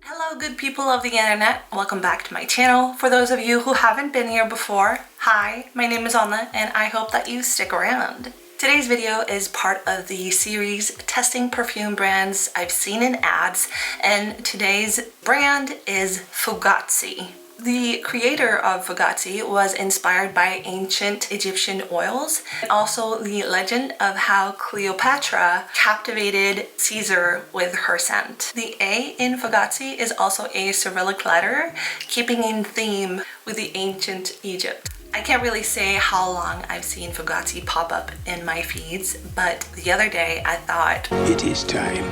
Hello good people of the internet, welcome back to my channel. For those of you who haven't been here before, hi, my name is Anna and I hope that you stick around. Today's video is part of the series testing perfume brands I've seen in ads, and today's brand is Fugazzi. The creator of Fugazzi was inspired by ancient Egyptian oils, and also the legend of how Cleopatra captivated Caesar with her scent. The A in Fugazzi is also a Cyrillic letter, keeping in theme with the ancient Egypt. I can't really say how long I've seen Fugazzi pop up in my feeds, but the other day I thought, it is time.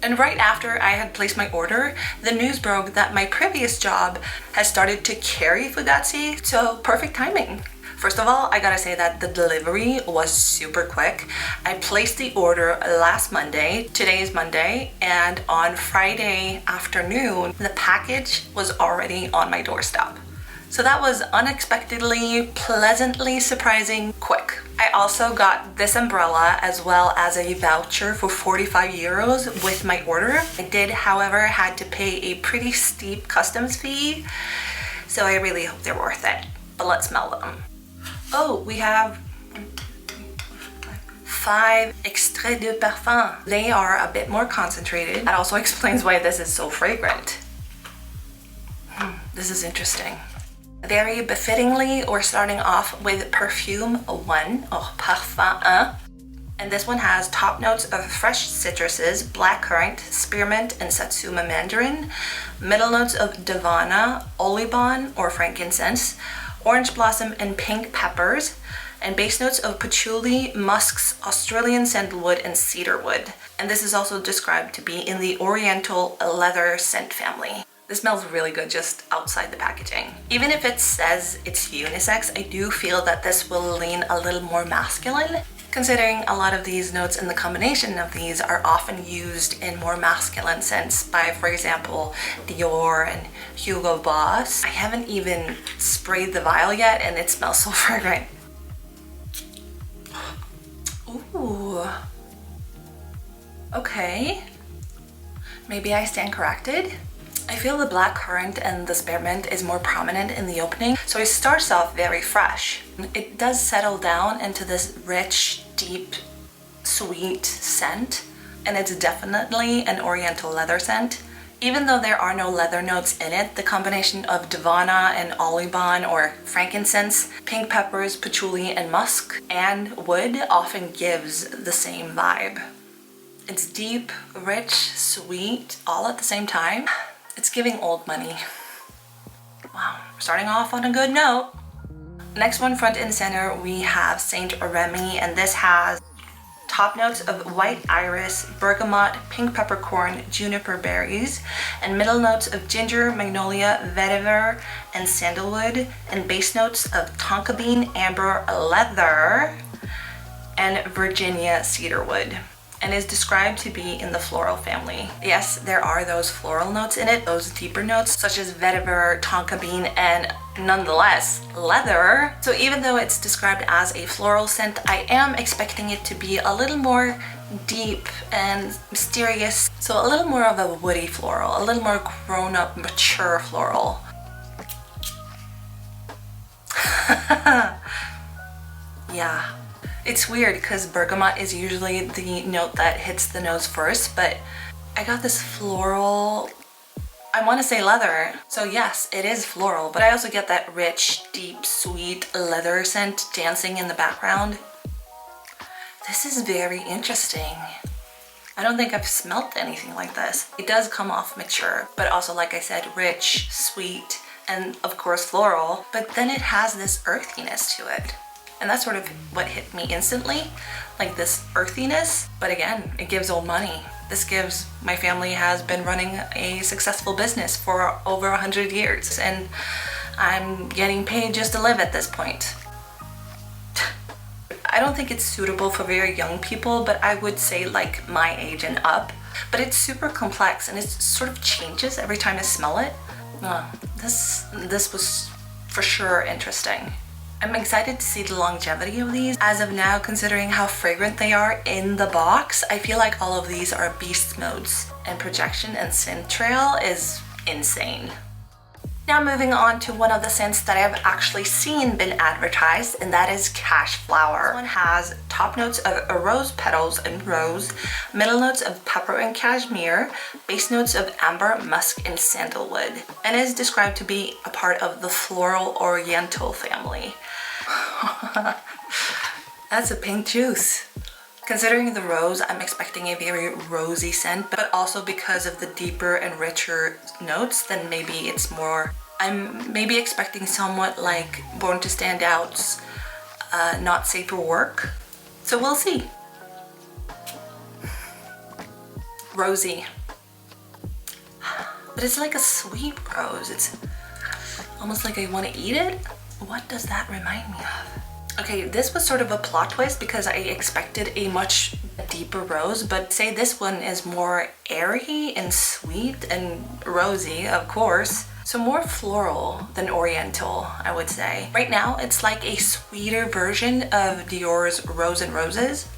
And right after I had placed my order, the news broke that my previous job has started to carry Fugazzi, so perfect timing. First of all, I gotta say that the delivery was super quick. I placed the order last Monday, today is Monday, and on Friday afternoon, the package was already on my doorstep. So that was unexpectedly, pleasantly surprising quick. I also got this umbrella as well as a voucher for 45 euros with my order. I did, however, had to pay a pretty steep customs fee, so I really hope they're worth it. But let's smell them. Oh, we have 5 extraits de parfum. They are a bit more concentrated. That also explains why this is so fragrant. This is interesting. Very befittingly, we're starting off with Perfume 1, or Parfum 1. And this one has top notes of fresh citruses, blackcurrant, spearmint, and satsuma mandarin. Middle notes of davana, oliban, or frankincense, orange blossom, and pink peppers. And base notes of patchouli, musks, Australian sandalwood, and cedarwood. And this is also described to be in the oriental leather scent family. This smells really good just outside the packaging. Even if it says it's unisex, I do feel that this will lean a little more masculine, considering a lot of these notes and the combination of these are often used in more masculine scents by, for example, Dior and Hugo Boss. I haven't even sprayed the vial yet and it smells so fragrant. Ooh. Okay. Maybe I stand corrected. I feel the blackcurrant and the spearmint is more prominent in the opening, so it starts off very fresh. It does settle down into this rich, deep, sweet scent, and it's definitely an oriental leather scent. Even though there are no leather notes in it, the combination of davana and oliban or frankincense, pink peppers, patchouli, and musk, and wood often gives the same vibe. It's deep, rich, sweet, all at the same time. It's giving old money. Wow, we're starting off on a good note. Next one, front and center, we have St Remy, and this has top notes of white iris, bergamot, pink peppercorn, juniper berries, and middle notes of ginger, magnolia, vetiver, and sandalwood, and base notes of tonka bean, amber, leather, and Virginia cedarwood, and is described to be in the floral family. Yes, there are those floral notes in it, those deeper notes such as vetiver, tonka bean, and nonetheless leather. So even though it's described as a floral scent, I am expecting it to be a little more deep and mysterious. So a little more of a woody floral, a little more grown-up, mature floral. Yeah. It's weird because bergamot is usually the note that hits the nose first, but I got this floral, I want to say leather. So yes, it is floral, but I also get that rich, deep, sweet leather scent dancing in the background. This is very interesting. I don't think I've smelt anything like this. It does come off mature, but also, like I said, rich, sweet, and of course floral, but then it has this earthiness to it. And that's sort of what hit me instantly, like this earthiness. But again, it gives old money. This gives, my family has been running a successful business for over 100 years, and I'm getting paid just to live at this point. I don't think it's suitable for very young people, but I would say like my age and up. But it's super complex and it sort of changes every time I smell it. This was for sure interesting. I'm excited to see the longevity of these. As of now, considering how fragrant they are in the box, I feel like all of these are beast modes. And projection and scent trail is insane. Now moving on to one of the scents that I've actually seen been advertised, and that is Cash Flower. This one has top notes of rose petals and rose, middle notes of pepper and cashmere, base notes of amber, musk, and sandalwood, and is described to be a part of the floral oriental family. That's a pink juice. Considering the rose, I'm expecting a very rosy scent, but also because of the deeper and richer notes, then maybe it's more, I'm maybe expecting somewhat like Born to Stand Out's Not Safe for Work. So we'll see. Rosy. But it's like a sweet rose. It's almost like I want to eat it. What does that remind me of? Okay, this was sort of a plot twist because I expected a much deeper rose, but say this one is more airy and sweet and rosy, of course. So more floral than oriental, I would say. Right now, it's like a sweeter version of Dior's Rose and Roses.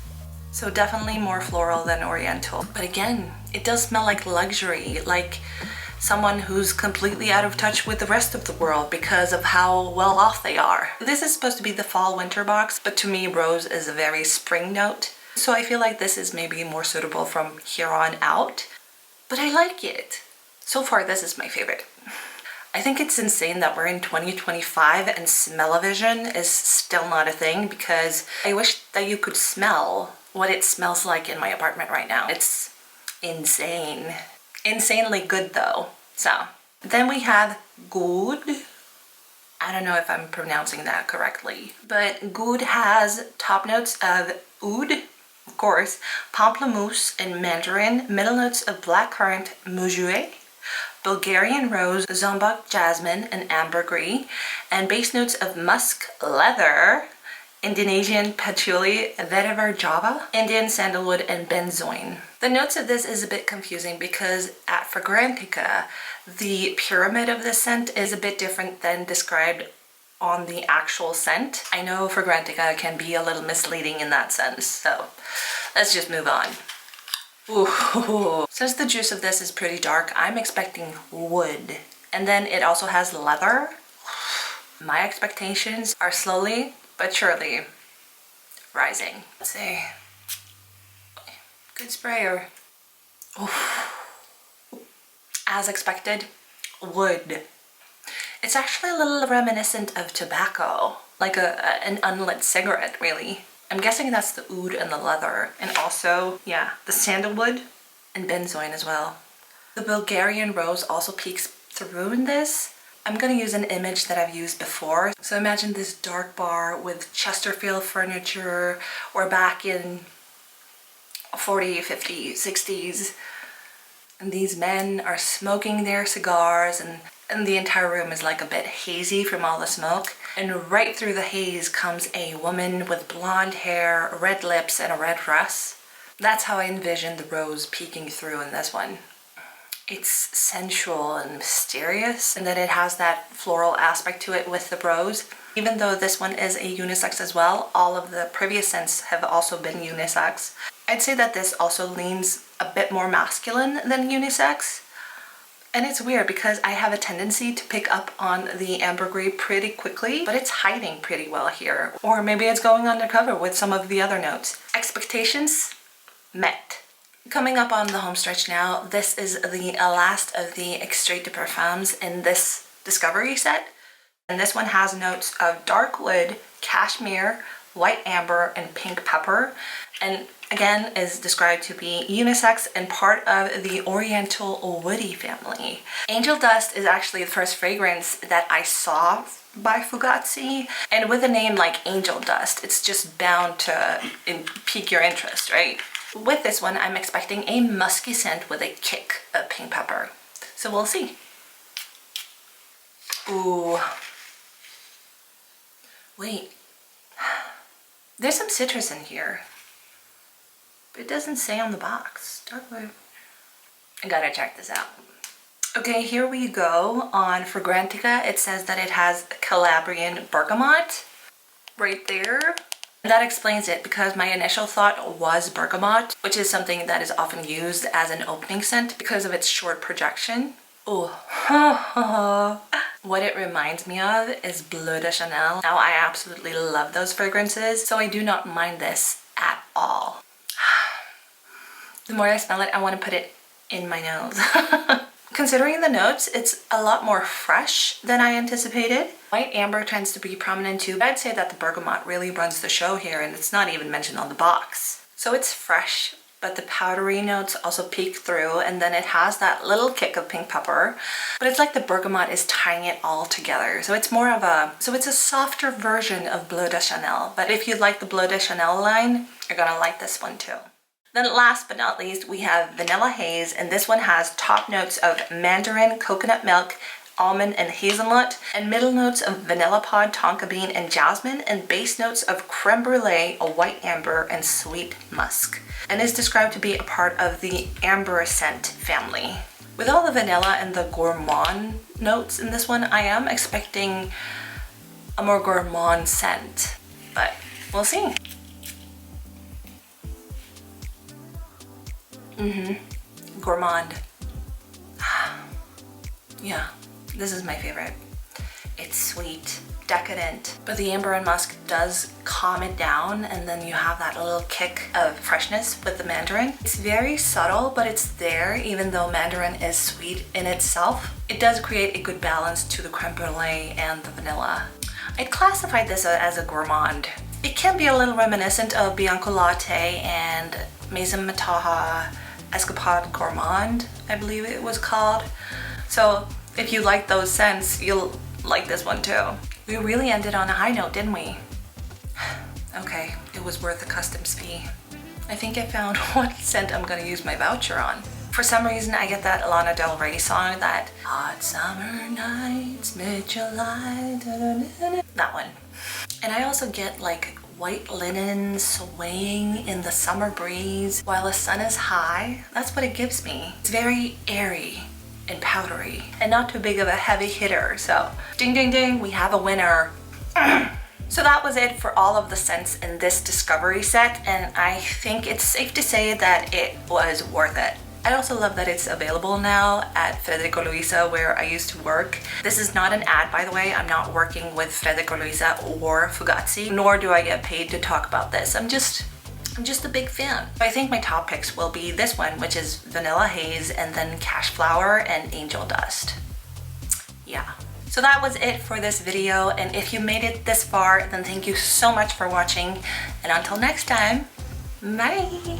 So definitely more floral than oriental. But again, it does smell like luxury, like someone who's completely out of touch with the rest of the world because of how well off they are. This is supposed to be the fall winter box, but to me rose is a very spring note. So I feel like this is maybe more suitable from here on out, but I like it. So far this is my favorite. I think it's insane that we're in 2025 and smell-o-vision is still not a thing, because I wish that you could smell what it smells like in my apartment right now. It's insane. Insanely good though. So then we have Goudh. I don't know if I'm pronouncing that correctly, but Goudh has top notes of oud, of course, pamplemousse and mandarin, middle notes of blackcurrant, muguet, Bulgarian rose, zombok jasmine, and ambergris, and base notes of musk, leather, Indonesian patchouli, vetiver java, Indian sandalwood, and benzoin. The notes of this is a bit confusing because at Fragrantica, the pyramid of the scent is a bit different than described on the actual scent. I know Fragrantica can be a little misleading in that sense, so let's just move on. Ooh. Since the juice of this is pretty dark, I'm expecting wood. And then it also has leather. My expectations are slowly but surely rising. Let's see. Good sprayer. As expected, wood. It's actually a little reminiscent of tobacco, like an unlit cigarette, really. I'm guessing that's the oud and the leather, and also, yeah, the sandalwood and benzoin as well. The Bulgarian rose also peeks through in this. I'm gonna use an image that I've used before. So imagine this dark bar with Chesterfield furniture, or back in 40, 50, 60s. And these men are smoking their cigars, and the entire room is like a bit hazy from all the smoke. And right through the haze comes a woman with blonde hair, red lips, and a red dress. That's how I envision the rose peeking through in this one. It's sensual and mysterious, and then it has that floral aspect to it with the rose. Even though this one is a unisex as well, all of the previous scents have also been unisex. I'd say that this also leans a bit more masculine than unisex. And it's weird because I have a tendency to pick up on the ambergris pretty quickly, but it's hiding pretty well here. Or maybe it's going undercover with some of the other notes. Expectations met. Coming up on the home stretch now, this is the last of the Extrait de Parfums in this discovery set. And this one has notes of dark wood, cashmere, white amber, and pink pepper. And again, is described to be unisex and part of the Oriental woody family. Angel Dust is actually the first fragrance that I saw by Fugazzi. And with a name like Angel Dust, it's just bound to pique your interest, right? With this one, I'm expecting a musky scent with a kick of pink pepper. So we'll see. Ooh. Wait. There's some citrus in here. But it doesn't say on the box. Dark wood. I gotta check this out. Okay, here we go. On Fragrantica, it says that it has Calabrian bergamot. right there. And that explains it because my initial thought was bergamot, which is something that is often used as an opening scent because of its short projection. Oh, what it reminds me of is Bleu de Chanel. Now I absolutely love those fragrances, so I do not mind this at all. The more I smell it, I want to put it in my nose. Considering the notes, it's a lot more fresh than I anticipated. White amber tends to be prominent too, but I'd say that the bergamot really runs the show here, and it's not even mentioned on the box. So it's fresh, but the powdery notes also peek through, and then it has that little kick of pink pepper, but it's like the bergamot is tying it all together. So it's more of a, it's a softer version of Bleu de Chanel, but if you like the Bleu de Chanel line, you're gonna like this one too. Then last but not least, we have Vanilla Haze, and this one has top notes of mandarin, coconut milk, almond, and hazelnut, and middle notes of vanilla pod, tonka bean, and jasmine, and base notes of creme brulee, a white amber, and sweet musk, and is described to be a part of the amber scent family. With all the vanilla and the gourmand notes in this one, I am expecting a more gourmand scent, but we'll see. Gourmand. Yeah, this is my favorite. It's sweet, decadent, but the amber and musk does calm it down, and then you have that little kick of freshness with the mandarin. It's very subtle, but it's there, even though mandarin is sweet in itself. It does create a good balance to the creme brulee and the vanilla. I'd classify this as a gourmand. It can be a little reminiscent of Bianco Latte and Maison Mataha Escapade Gourmand, I believe it was called. So if you like those scents, you'll like this one too. We really ended on a high note, didn't we? Okay, it was worth the customs fee. I think I found what scent I'm gonna use my voucher on. For some reason, I get that Lana Del Rey song, that Hot Summer Nights, Mid-July, that one. And I also get like white linen swaying in the summer breeze while the sun is high. That's what it gives me. It's very airy and powdery and not too big of a heavy hitter. So ding ding ding, we have a winner. So that was it for all of the scents in this discovery set, and I think it's safe to say that it was worth it. I also love that it's available now at Federico Luisa, where I used to work. This is not an ad, by the way. I'm not working with Federico Luisa or Fugazzi, nor do I get paid to talk about this. I'm just a big fan. I think my top picks will be this one, which is Vanilla Haze, and then Cash Flower and Angel Dust. Yeah. So that was it for this video, and if you made it this far, then thank you so much for watching, and until next time, bye!